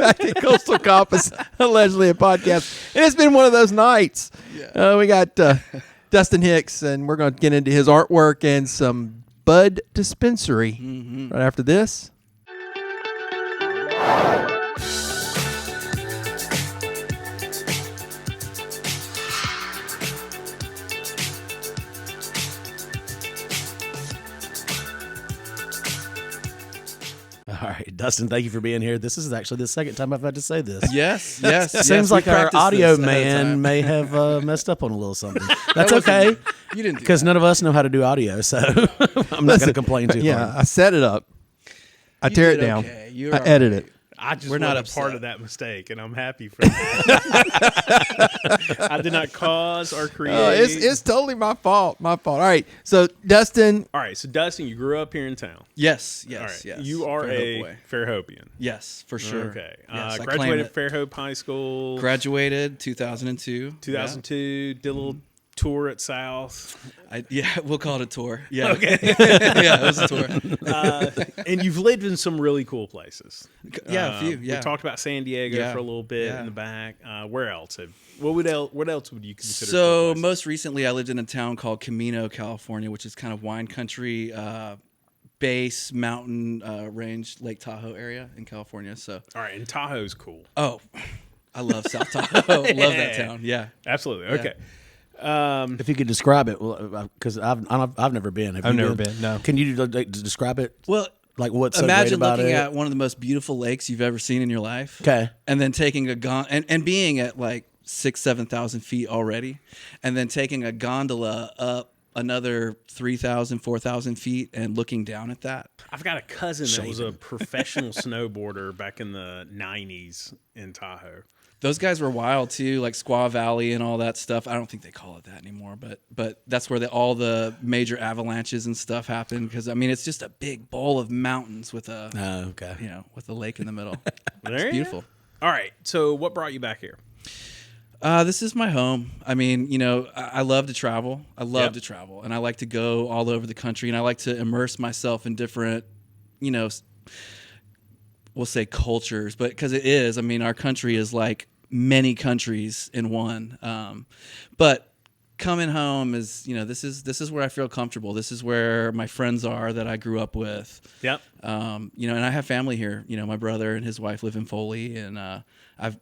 back at Coastal Compass, allegedly a podcast. And it's been one of those nights. Yeah. We got Dustin Hicks, and we're going to get into his artwork and some bud dispensary right after this. All right, Dustin, thank you for being here. This is actually the second time I've had to say this. Yes. Seems like our audio man may have messed up on a little something. That's okay. You didn't, because none of us know how to do audio, so I'm not going to complain too Yeah, hard. I set it up. I tear it down. I edit it. We're not a part of that mistake, and I'm happy for that. I did not cause or create. It's totally my fault. My fault. All right. So, Dustin. All right. So, Dustin, you grew up here in town. Yes. All right. Yes. You are a Fairhopian. Yes, for sure. Okay. Yes, graduated Fairhope High School. Graduated 2002. 2002. Did a little tour at South. We'll call it a tour. Yeah. Okay. Yeah, it was a tour. And you've lived in some really cool places. Yeah, a few. Yeah. We talked about San Diego for a little bit in the back. Where else? What else would you consider? So most recently, I lived in a town called Camino, California, which is kind of wine country, base mountain range, Lake Tahoe area in California. So. All right, and Tahoe's cool. Oh, I love South Tahoe. Love that town. Yeah. Absolutely. Okay. Yeah. If you could describe it, because I've never been. I've never been. No. Can you describe it? Well, like what's so imagine great about looking it? at one of the most beautiful lakes you've ever seen in your life. Okay. And then taking a and being at like 6,000-7,000 feet already, and then taking a gondola up another 3,000, 4,000 feet and looking down at that. I've got a cousin that was a professional snowboarder back in the 90s in Tahoe. Those guys were wild too, like Squaw Valley and all that stuff. I don't think they call it that anymore, but that's where all the major avalanches and stuff happen. Because I mean, it's just a big bowl of mountains with a with a lake in the middle. It's beautiful. All right, so what brought you back here? This is my home. I mean, I love to travel. I love to travel, and I like to go all over the country, and I like to immerse myself in different, we'll say cultures, but because it is, I mean, our country is like many countries in one. But coming home is, this is where I feel comfortable. This is where my friends are that I grew up with. Yep. And I have family here. My brother and his wife live in Foley, and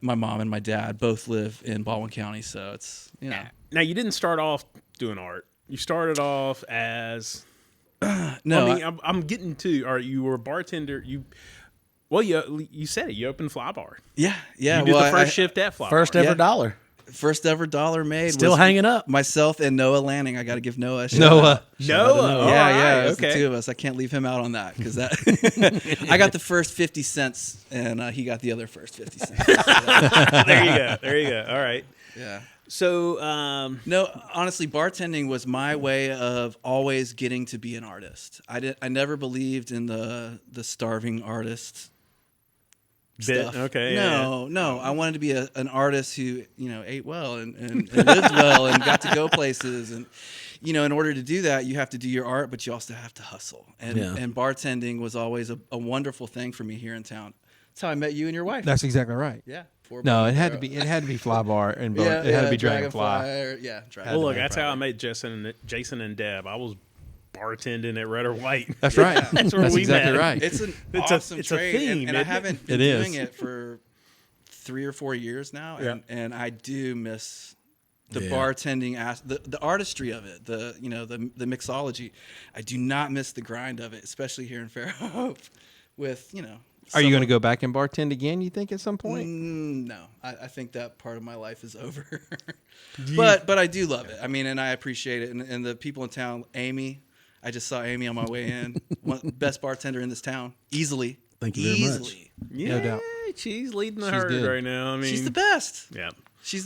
my mom and my dad both live in Baldwin County. So it's, Now, you didn't start off doing art. You started off as no. I mean, I'm getting to. Or you were a bartender. Well, you said it. You opened Fly Bar. Yeah. You did the first shift at Fly Bar. First ever dollar. First ever dollar made. Still was hanging up. Myself and Noah Lanning. I got to give Noah a shout Noah. out. Yeah. It was the two of us. I can't leave him out on that because I got the first 50 cents and he got the other first 50 cents. There you go. All right. Yeah. So, no, honestly, bartending was my way of always getting to be an artist. I never believed in the starving artist stuff. Okay. No. I wanted to be an artist who, ate well and lived well and got to go places. And, in order to do that, you have to do your art, but you also have to hustle. And bartending was always a wonderful thing for me here in town. That's how I met you and your wife. That's exactly right. Yeah. No, it had to be Fly Bar and it had to be Dragonfly. Dragonfly. Well, look, that's how I met Jason and Deb. I was bartending at Red or White. That's right. That's where we exactly met. right. It's an awesome it's a trade, theme, and I haven't been It is. doing it for 3 or 4 years now, and I do miss the bartending, the artistry of it, the mixology. I do not miss the grind of it, especially here in Fairhope. With Are you going to go back and bartend again, you think, at some point? No, I think that part of my life is over. But I do love it. I mean, and I appreciate it. And the people in town, Amy, I just saw Amy on my way in. Best bartender in this town, easily. Thank you very much. Yeah, No doubt. She's leading the She's herd good. right now. I mean, She's the best. Yeah. She's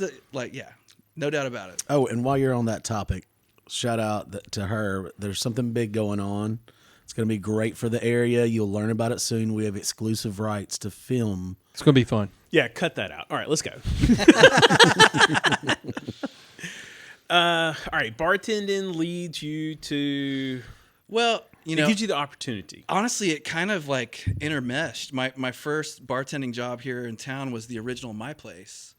no doubt about it. Oh, and while you're on that topic, shout out to her. There's something big going on. It's going to be great for the area. You'll learn about it soon. We have exclusive rights to film. It's going to be fun. Yeah, cut that out. All right, let's go. All right, bartending leads you to... Well, You know, it gives you the opportunity. Honestly, it kind of like intermeshed. My first bartending job here in town was the original My Place.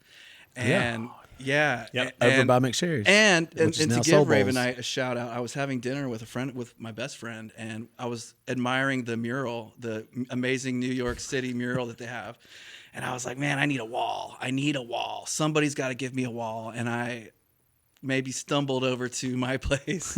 And over by McSherry's. And to Soul give Bowls. Ravenite a shout out, I was having dinner with my best friend, and I was admiring the mural, the amazing New York City mural that they have. And I was like, man, I need a wall. Somebody's got to give me a wall. And I maybe stumbled over to My Place.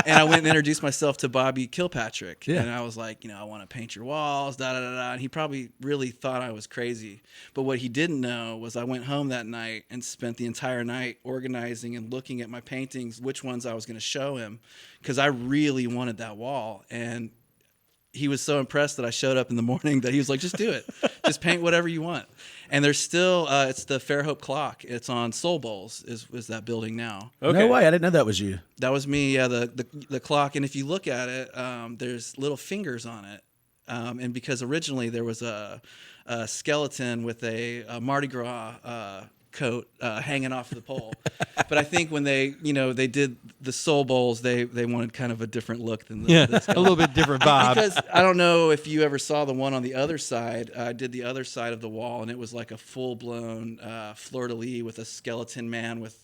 And I went and introduced myself to Bobby Kilpatrick. Yeah. And I was like, I want to paint your walls, da-da-da-da. And he probably really thought I was crazy. But what he didn't know was I went home that night and spent the entire night organizing and looking at my paintings, which ones I was going to show him, because I really wanted that wall. And he was so impressed that I showed up in the morning that he was like, just do it. Just paint whatever you want. And there's still, it's the Fairhope clock. It's on Soul Bowls is that building now. Okay. No way. I didn't know that was you. That was me. Yeah. The clock. And if you look at it, there's little fingers on it. And because originally there was a skeleton with a Mardi Gras coat hanging off the pole. But I think when they did the Soul Bowls, they wanted kind of a different look than the a little bit different vibe. Because I don't know if you ever saw the one on the other side. I did the other side of the wall, and it was like a full-blown fleur-de-lis with a skeleton man with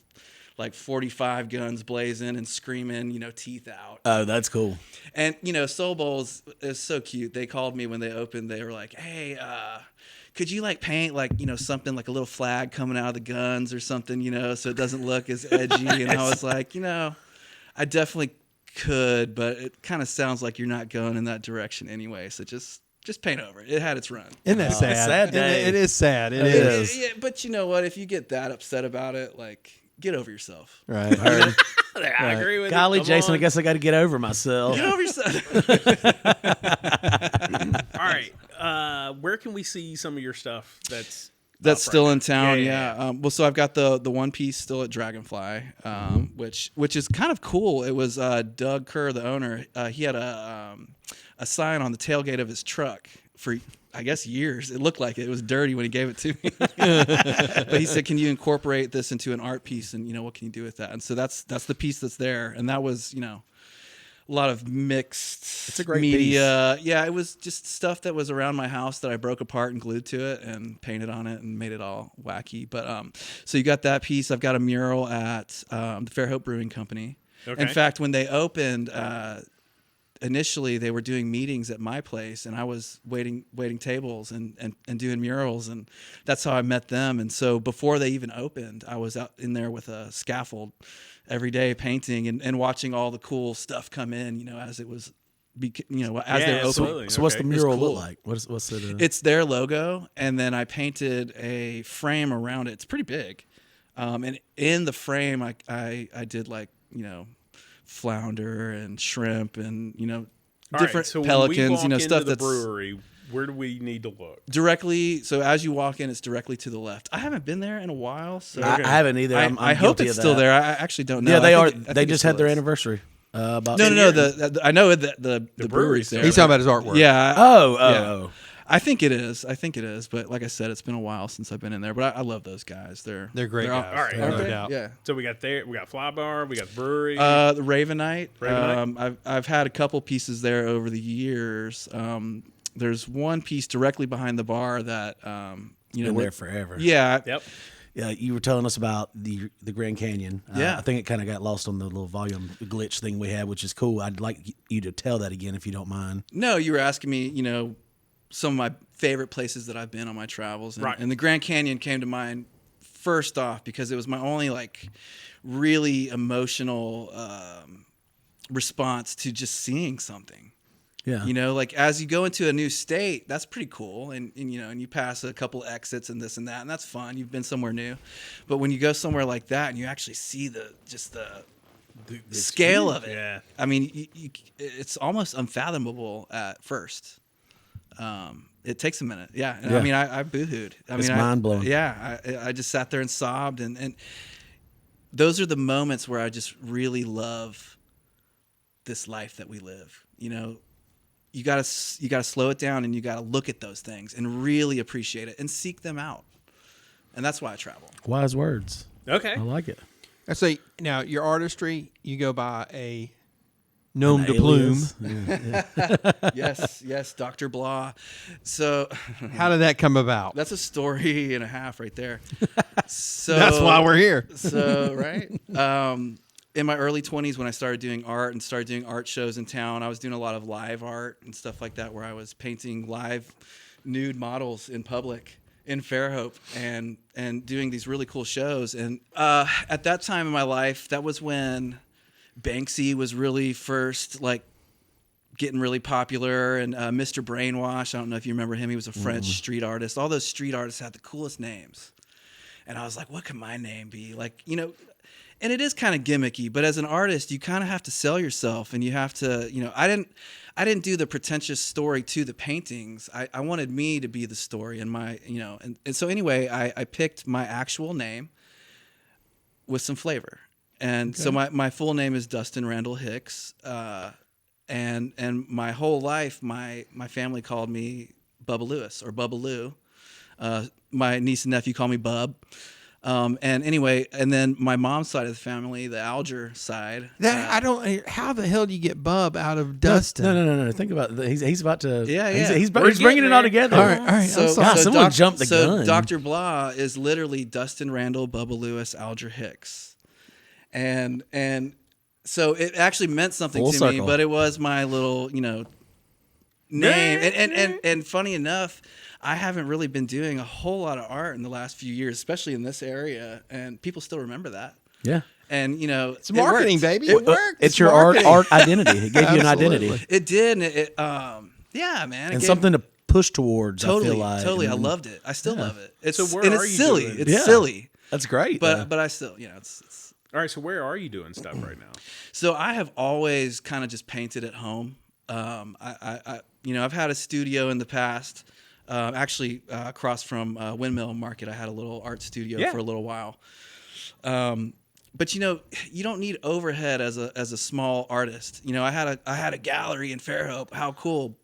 like 45 guns blazing and screaming, teeth out. Oh, that's cool. And, Soul Bowls is so cute. They called me when they opened. They were like, hey, could you like paint like, something like a little flag coming out of the guns or something, so it doesn't look as edgy. And I was like, I definitely could, but it kind of sounds like you're not going in that direction anyway. So just paint over it. It had its run. Isn't that sad? Sad day. It is sad. It is. Yeah, but you know what? If you get that upset about it, like, get over yourself. Right. I agree with Golly, you. Come Jason, on. I guess I got to get over myself. Get over yourself. All right. Where can we see some of your stuff that's still right in town? Yeah. Well, so I've got the one piece still at Dragonfly, which is kind of cool. It was Doug Kerr, the owner. He had a sign on the tailgate of his truck for, I guess, years. It looked like it was dirty when he gave it to me. But he said, can you incorporate this into an art piece? And, what can you do with that? And so that's the piece that's there. And that was, a lot of mixed It's a great media. Piece. Yeah, it was just stuff that was around my house that I broke apart and glued to it and painted on it and made it all wacky. But so you got that piece. I've got a mural at the Fairhope Brewing Company. Okay. In fact, when they opened, initially they were doing meetings at My Place, and I was waiting tables and doing murals, and that's how I met them. And so before they even opened, I was out in there with a scaffold every day painting and watching all the cool stuff come in, as it was, as they were opening. So what's the mural cool. look like? What's it? It's their logo, and then I painted a frame around it. It's pretty big, and in the frame I did like flounder and shrimp and different so pelicans, when we walk stuff into the that's brewery. Where do we need to look? Directly. So as you walk in, it's directly to the left. I haven't been there in a while, so I haven't either. I hope it's still there. I actually don't know. Yeah, they are. I think They just had their is. anniversary. About No. I know the brewery's there. He's talking about his artwork. Yeah. Oh. I think it is. But like I said, it's been a while since I've been in there. But I love those guys. They're great guys. All right. No Okay. doubt. Yeah. So we got Fly Bar, we got the brewery. The Ravenite. Ravenite? I've had a couple pieces there over the years. There's one piece directly behind the bar that Been there forever. Yeah. Yep. Yeah, you were telling us about the Grand Canyon. Yeah. I think it kind of got lost on the little volume glitch thing we had, which is cool. I'd like you to tell that again if you don't mind. No, you were asking me, some of my favorite places that I've been on my travels. And, Right. and the Grand Canyon came to mind first off because it was my only really emotional response to just seeing something. Yeah. As you go into a new state, that's pretty cool. And you pass a couple exits and this and that, and that's fun. You've been somewhere new. But when you go somewhere like that and you actually see the scale of it, Yeah. I mean, it's almost unfathomable at first. It takes a minute. Yeah. And Yeah. I mean, I boohooed. It's mind-blowing. Yeah. I just sat there and sobbed. And those are the moments where I just really love this life that we live. You gotta slow it down and you gotta look at those things and really appreciate it and seek them out. And that's why I travel. Wise words. Okay. I like it. I say now your artistry, you go by a Nom de plume. Yes, Dr. Blah. So How did that come about? that's a story and a half right there. So That's why we're here. So right. In my early 20s, when I started doing art and started doing art shows in town, I was doing a lot of live art and stuff like that, where I was painting live nude models in public in Fairhope and doing these really cool shows. And at that time in my life, that was when Banksy was really first like getting really popular, and Mr. Brainwash. I don't know if you remember him. He was a French street artist. All those street artists had the coolest names. And I was like, what can my name be? Like, you know, and it is kind of gimmicky, but as an artist, you kind of have to sell yourself, and you have to, you know, I didn't do the pretentious story to the paintings. I wanted me to be the story, and my, you know, and so anyway, I picked my actual name with some flavor. And so my full name is Dustin Randall Hicks. And my whole life, my family called me Bubba Lewis or Bubba Lou. My niece and nephew call me Bub. And anyway, and then my mom's side of the family, the Alger side. I don't. How the hell do you get Bub out of Dustin? No. Think about it. He's about to. Yeah. He's bringing it all together. All right. So, someone jumped the gun. Dr. Blah is literally Dustin Randall, Bubba Lewis, Alger Hicks, and so it actually meant something Full to circle. me. But it was my little, you know, name. And funny enough, I haven't really been doing a whole lot of art in the last few years, especially in this area, and people still remember that. Yeah. And, you know, It's marketing, worked. baby. It It worked. worked. It's your art identity. It gave you an identity Absolutely. It did. And yeah, man. and something to push towards. Totally, I feel like. totally. I And loved it. I still love it. It's So where and are it's you silly. doing? It's Yeah. silly. That's great. But I still, you know, it's. All right, so where are you doing stuff right now? So I have always kind of just painted at home. I you know, I've had a studio in the past. Actually, across from Windmill Market, I had a little art studio for a little while. But you know, you don't need overhead as a small artist. You know, I had a gallery in Fairhope. How cool!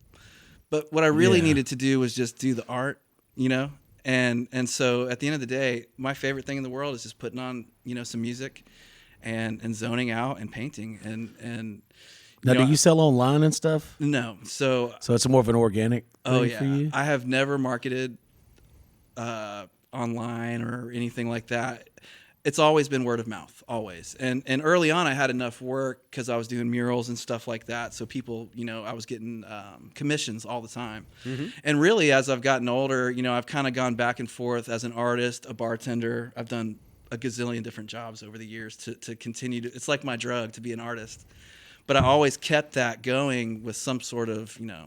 But what I really needed to do was just do the art. You know, and so at the end of the day, my favorite thing in the world is just putting on, you know, some music, and zoning out and painting and. now, do you sell online and stuff? No, so it's more of an organic thing yeah, for you? I have never marketed online or anything like that. It's always been word of mouth, always. And early on, I had enough work because I was doing murals and stuff like that. So people, you know, I was getting commissions all the time. Mm-hmm. And really, as I've gotten older, you know, I've kind of gone back and forth as an artist, a bartender. I've done a gazillion different jobs over the years to continue to. It's like my drug to be an artist. But I always kept that going with some sort of, you know,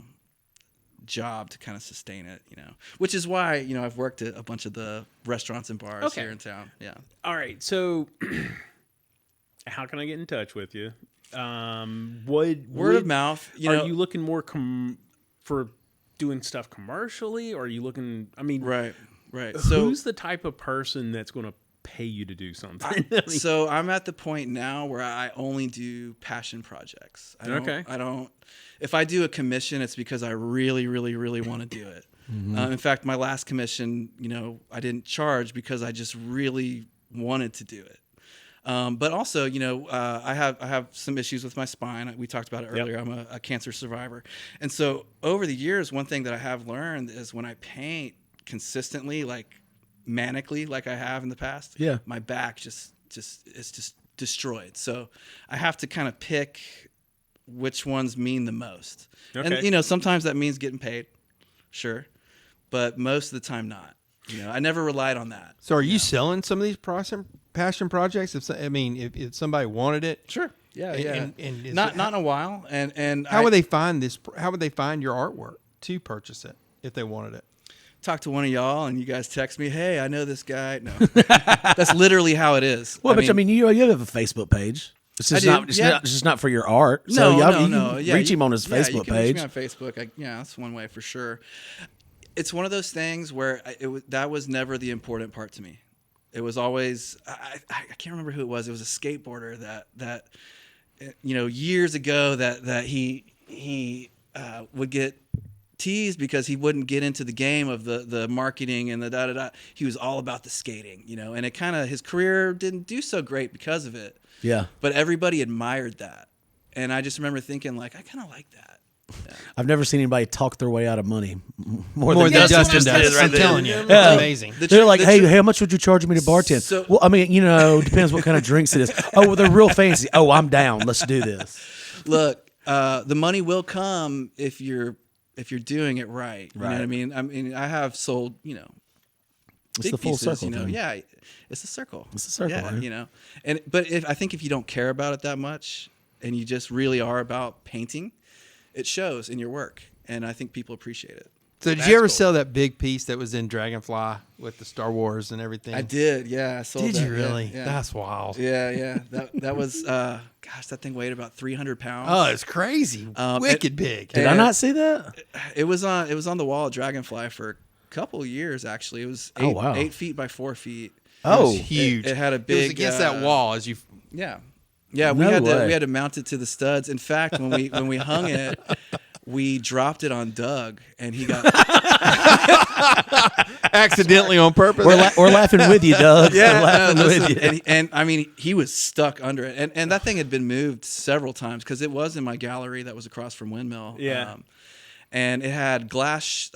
job to kind of sustain it, you know, which is why, you know, I've worked at a bunch of the restaurants and bars here in town. Yeah. All right, so how can I get in touch with you? Word of mouth. You know, are you looking more for doing stuff commercially, or are you looking? I mean, right. So who's the type of person that's going to pay you to do something? I mean, so I'm at the point now where I only do passion projects. I don't. If I do a commission, it's because I really, really, really want to do it. Mm-hmm. In fact, my last commission, you know, I didn't charge because I just really wanted to do it. But also, you know, I have some issues with my spine. We talked about it earlier. Yep. I'm a cancer survivor. And so over the years, one thing that I have learned is when I paint consistently, like manically, like I have in the past, my back is just destroyed. So I have to kind of pick which ones mean the most. Okay. And, you know, sometimes that means getting paid. Sure. But most of the time not. You know, I never relied on that. So are you selling some of these passion projects? If somebody wanted it, sure, yeah. And not in a while. And how would they find this? How would they find your artwork to purchase it if they wanted it? Talk to one of y'all, and you guys text me, "Hey, I know this guy." No, that's literally how it is. Well, I mean, you have a Facebook page. It's just it's just not for your art. So no. Reach him on his Facebook page. Reach me on Facebook. That's one way for sure. It's one of those things where that was never the important part to me. It was always I can't remember who it was. It was a skateboarder that you know, years ago that he would get teased because he wouldn't get into the game of the marketing and the da-da-da. He was all about the skating, you know, and his career didn't do so great because of it. Yeah. But everybody admired that. And I just remember thinking, like, I kind of like that. Yeah. I've never seen anybody talk their way out of money more More than than Dustin Dustin does. does. I'm telling you. Yeah. It's amazing. They're like, hey, how much would you charge me to bartend? So- well, I mean, depends what kind of drinks it is. Oh, well, they're real fancy. Oh, I'm down. Let's do this. Look, the money will come if you're doing it right. You know what I mean? I have sold, It's big the full pieces, circle thing. Yeah, it's a circle. It's a circle, Yeah, man. But I think if you don't care about it that much and you just really are about painting, it shows in your work, and I think people appreciate it. So did you ever sell that big piece that was in Dragonfly with the Star Wars and everything? I did, yeah. I sold Did that, you really? Yeah. That's wild. Yeah. That was, gosh, that thing weighed about 300 pounds. Oh, it's crazy. Wicked big. Did I not see that? It was on the wall at Dragonfly for a couple years, actually. It was 8 feet by 4 feet. Oh, It was huge. It had a It was big against that wall as you. Yeah. Yeah, we No had way. we had to mount it to the studs. In fact, when we hung it, we dropped it on Doug, and he got Accidentally on purpose. we're laughing with you, Doug. We're yeah, laughing no, with listen, you. and I mean he was stuck under it, and that thing had been moved several times because it was in my gallery that was across from Windmill. Yeah. And it had glass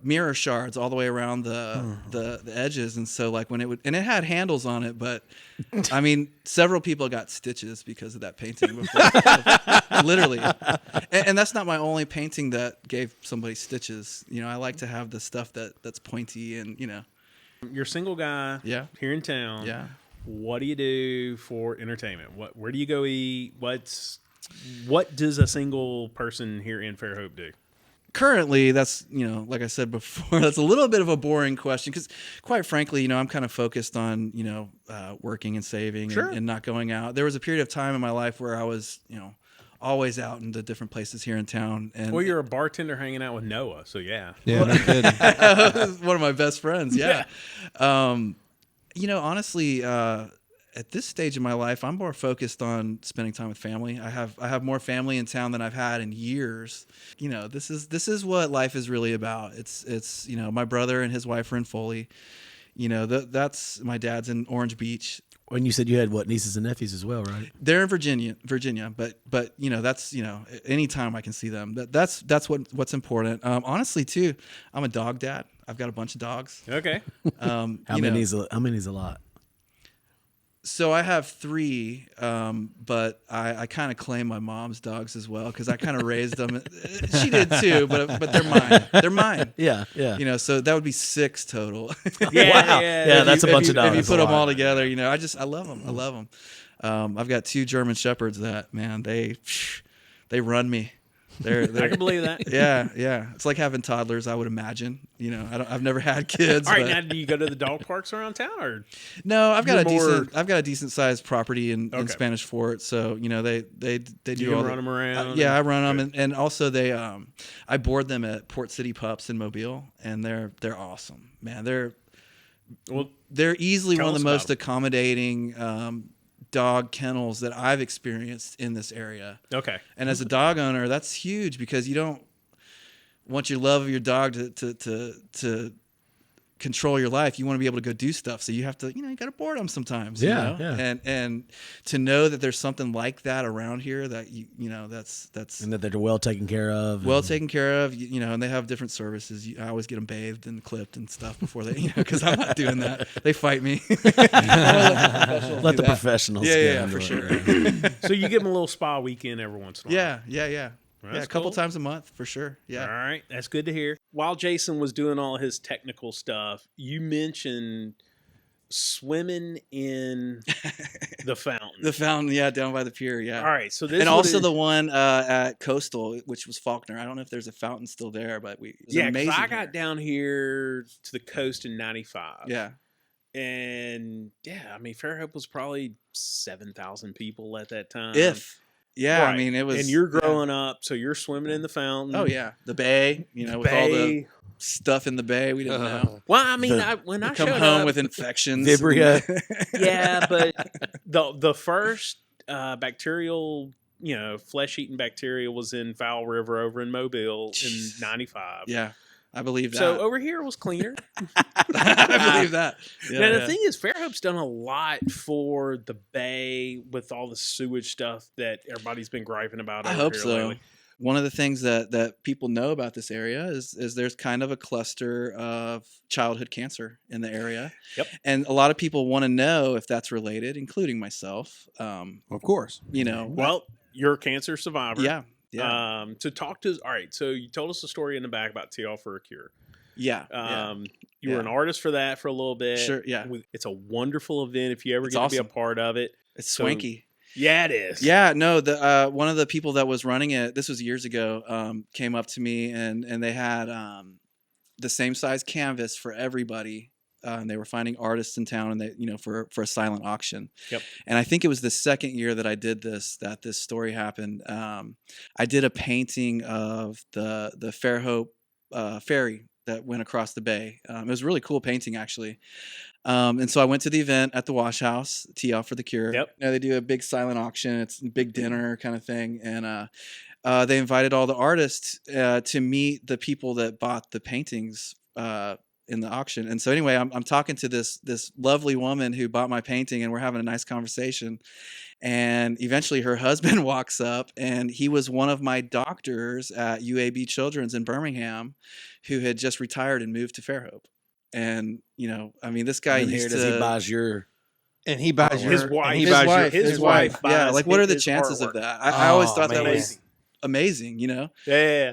mirror shards all the way around the edges, and so like when it had handles on it, but I mean several people got stitches because of that painting before. Literally, and that's not my only painting that gave somebody stitches. I like to have the stuff that's pointy and You're a single guy. Yeah. Here in town. Yeah. What do you do for entertainment? Where do you go eat? What does a single person here in Fairhope do? Currently, that's, like I said before, that's a little bit of a boring question because, quite frankly, I'm kind of focused on, working and saving and not going out. There was a period of time in my life where I was, always out into different places here in town. And Well, you're a bartender hanging out with Noah, so yeah. Yeah, no kidding. one of my best friends. Yeah. Honestly, at this stage in my life, I'm more focused on spending time with family. I have more family in town than I've had in years. This is what life is really about. It's my brother and his wife are in Foley. That's my dad's in Orange Beach. When you said you had nieces and nephews as well, right? They're in Virginia, but that's anytime I can see them. That's what's important. Honestly, too, I'm a dog dad. I've got a bunch of dogs. Okay. How many's a lot? So I have 3, but I kind of claim my mom's dogs as well because I kind of raised them. She did too, but they're mine. They're mine. Yeah. So that would be 6 total. Yeah, that's a bunch of dogs. If you put them all together, I love them. I love them. I've got 2 German Shepherds that, man, they run me. I can believe that. Yeah. It's like having toddlers, I would imagine. I've never had kids. All right, but now do you go to the dog parks around town, or no? I've got You're a decent sized property in Spanish Fort, so they do you all run them around? I run them, and also I board them at Port City Pups in Mobile, and they're awesome, man. They're easily one of the most accommodating dog kennels that I've experienced in this area. Okay. And as a dog owner, that's huge because you don't want your love of your dog to control your life. You want to be able to go do stuff. So you have to, you got to board them sometimes. Yeah. And to know that there's something like that around here that that's And that they're well taken care of. well taken care of, and they have different services. I always get them bathed and clipped and stuff before they, because I'm not doing that. They fight me. Let the professionals. Yeah, get for into sure. So you give them a little spa weekend every once in a while. Yeah. That's A couple cool. times a month for sure. Yeah. All right, that's good to hear. While Jason was doing all his technical stuff, you mentioned swimming in the fountain. The fountain, down by the pier, yeah. All right, so this And also the one at Coastal, which was Faulkner. I don't know if there's a fountain still there, but it was because amazing. I got down here to the coast in '95. Yeah. And Fairhope was probably 7,000 people at that time. Yeah, Right. I mean, it was. And you're growing up, so you're swimming in the fountain. Oh yeah, the bay. With all the stuff in the bay, we didn't know. Well, I mean, when I Come showed home up, with infections. Vibria. yeah, but the first bacterial, flesh-eating bacteria was in Foul River over in Mobile in '95. Yeah. I believe that. So over here was cleaner. I believe that. Yeah, Now, the thing is, Fairhope's done a lot for the bay with all the sewage stuff that everybody's been griping about. I over hope here so. lately. One of the things that people know about this area is there's kind of a cluster of childhood cancer in the area. Yep. And a lot of people want to know if that's related, including myself. Of course. Well, you're a cancer survivor. Yeah. Yeah. To talk to, all right. So you told us a story in the back about Tea for a Cure. Yeah. You were an artist for that for a little bit. Sure. Yeah. It's a wonderful event if you ever It's get to awesome. be a part of it. It's swanky. Yeah, it is. Yeah, no, the one of the people that was running it, this was years ago, came up to me and they had the same size canvas for everybody. And they were finding artists in town and they, for a silent auction. Yep. And I think it was the second year that I did that this story happened. I did a painting of the Fairhope ferry that went across the bay. It was a really cool painting, actually. And so I went to the event at the Wash House, Tea for the Cure. Yep. They do a big silent auction. It's a big dinner kind of thing. And they invited all the artists to meet the people that bought the paintings in the auction. And so anyway, I'm talking to this lovely woman who bought my painting, and we're having a nice conversation. And eventually her husband walks up, and he was one of my doctors at UAB Children's in Birmingham who had just retired and moved to Fairhope. And, this guy And used here to... does he buys your... And he buys His your... wife. and he His buys your- wife. His wife buys Yeah, like what are the his chances artwork. of that? I always thought that man. was amazing, Yeah.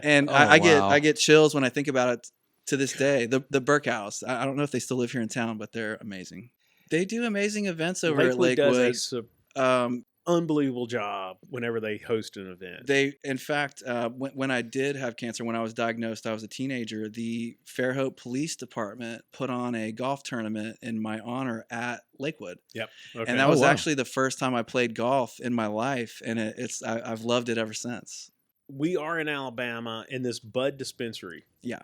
And Oh, wow. I get chills when I think about it to this day. The Burke House. I don't know if they still live here in town, but they're amazing. They do amazing events over at Lakewood. Does a Um, unbelievable job whenever they host an event. in fact, when I did have cancer, when I was diagnosed, I was a teenager. The Fairhope Police Department put on a golf tournament in my honor at Lakewood. Yep. Okay. And that was wow. actually the first time I played golf in my life, and I've loved it ever since. We are in Alabama in this bud dispensary. Yeah.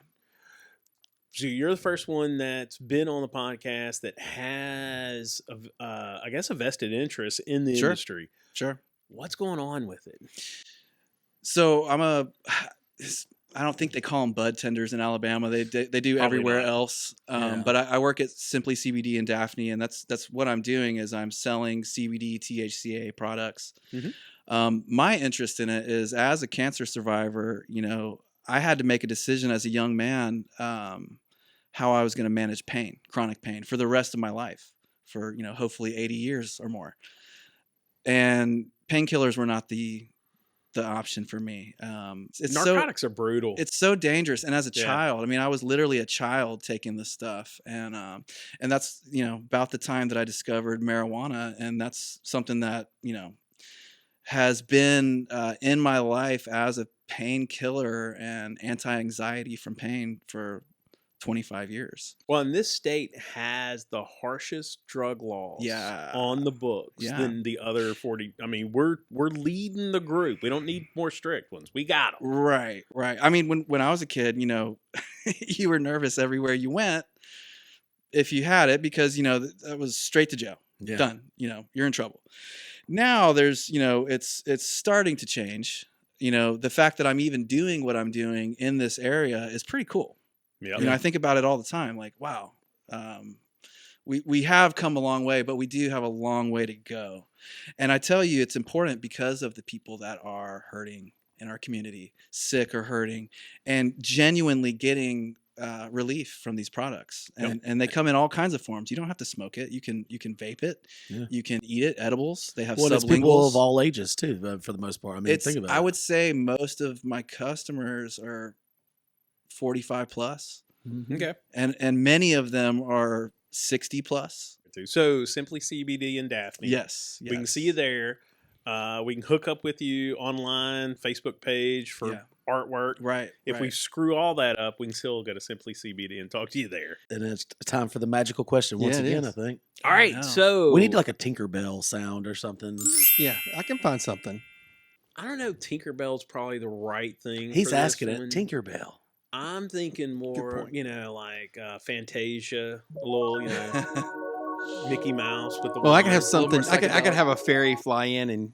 So you're the first one that's been on the podcast that has, I guess, a vested interest in the Sure. industry. Sure. What's going on with it? So I don't think they call them bud tenders in Alabama. They do Probably everywhere not. else. Yeah. But I work at Simply CBD in Daphne, and that's what I'm doing is I'm selling CBD THCA products. Mhm. My interest in it is, as a cancer survivor, I had to make a decision as a young man how I was going to manage pain, chronic pain, for the rest of my life, for hopefully 80 years or more. And painkillers were not the option for me. Narcotics are brutal. It's so dangerous. And as a Yeah. child, I was literally a child taking this stuff. And that's, about the time that I discovered marijuana. And that's something that, has been in my life as a painkiller and anti-anxiety from pain for 25 years. Well, and this state has the harshest drug laws Yeah. on the books Yeah. than the other 40. We're leading the group. We don't need more strict ones. We got them. Right. When I was a kid, you were nervous everywhere you went if you had it, because, that was straight to jail. Yeah. Done. You're in trouble. Now there's, it's starting to change. The fact that I'm even doing what I'm doing in this area is pretty cool. Yeah. I think about it all the time, like, wow, we have come a long way, but we do have a long way to go. And I tell you, it's important because of the people that are hurting in our community, sick or hurting, and genuinely getting relief from these products. And they come in all kinds of forms. You don't have to smoke it. You can vape it. Yeah. You can eat it. Edibles. They have Well, it's sublinguals. people of all ages too, for the most part. Think about it. I would say most of my customers are 45 plus. Okay. And many of them are 60 plus. So Simply CBD in Daphne. Yes. We can see you there. We can hook up with you online, Facebook page for Yeah. artwork. Right. If we screw all that up, we can still go to Simply CBD and talk to you there. And it's time for the magical question once Yeah, it again, is. I think. All right. know. So We need like a Tinkerbell sound or something. Yeah, I can find something. I don't know. Tinkerbell's probably the right thing. He's for this asking it. one. Tinkerbell. I'm thinking more, point. like Fantasia, a little, Mickey Mouse with the. Well, I can have a little more something. I could psychedelic. have a fairy fly in and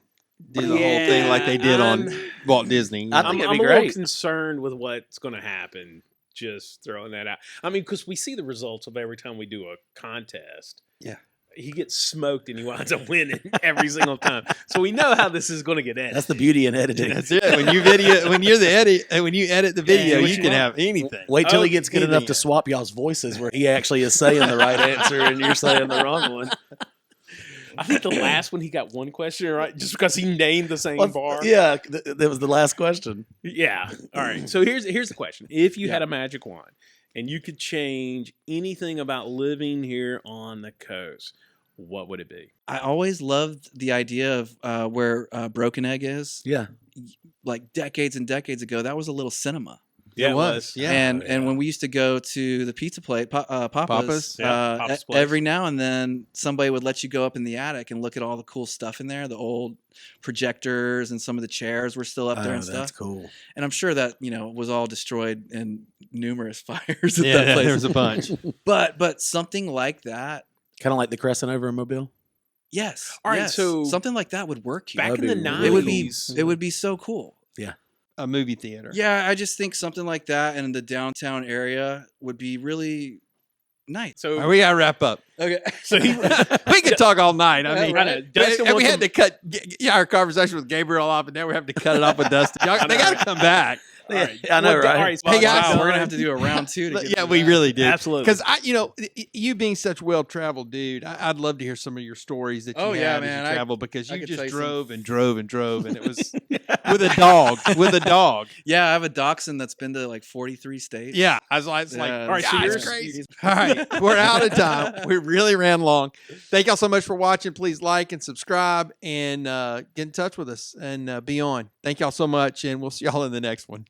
do the whole thing like they did on Walt Disney. I think I'm it'd be a little great. concerned with what's going to happen. Just throwing that out. I mean, because we see the results of every time we do a contest. Yeah. He gets smoked and he winds up winning every single time. So we know how this is going to get edited. That's the beauty in editing. That's it. When you edit the video, you can have anything. Wait till he gets good enough anything. to swap y'all's voices where he actually is saying the right answer and you're saying the wrong one. I think the last one he got one question right just because he named the same bar. Yeah, that was the last question. Yeah. All right. So here's the question. If you had a magic wand and you could change anything about living here on the coast, what would it be? I always loved the idea of where Broken Egg is. Yeah. Like decades and decades ago, that was a little cinema. Yeah, it was. Yeah. And when we used to go to the pizza plate, Papa's, Yeah, Papa's place. every now and then somebody would let you go up in the attic and look at all the cool stuff in there. The old projectors and some of the chairs were still up there and stuff. That's cool. And I'm sure that was all destroyed in numerous fires at Yeah, that place. there was a bunch. But something like that, Kind of like the Crescent over in Mobile. yes. All right, yes, so something like that would work here. Back in the That'd be 90s, really it would be so cool. A movie theater. Yeah, I just think something like that in the downtown area would be really nice. So All right, we gotta wrap up. Okay. So he We could talk all night. I mean, I know. Dustin and we wants had to cut our conversation with Gabriel off, and now we're having to cut it off with Dustin. They got to come back. All right. I know, Well, right? All right, Hey, guys, Wow, so- we're gonna have to do a round two. To get Yeah, to we that. really did. Absolutely. Because you being such well-traveled dude, I'd love to hear some of your stories that you Oh, had yeah, as man, you I- traveled, because I you could just tell you some- drove and drove and drove, and it was with a dog. With a dog. Yeah, I have a dachshund that's been to like 43 states. Yeah, I was like, it's like, Yeah, all right, so God, yours- it's crazy. All right, we're out of time. We really ran long. Thank y'all so much for watching. Please like and subscribe and get in touch with us and be on. Thank y'all so much, and we'll see y'all in the next one.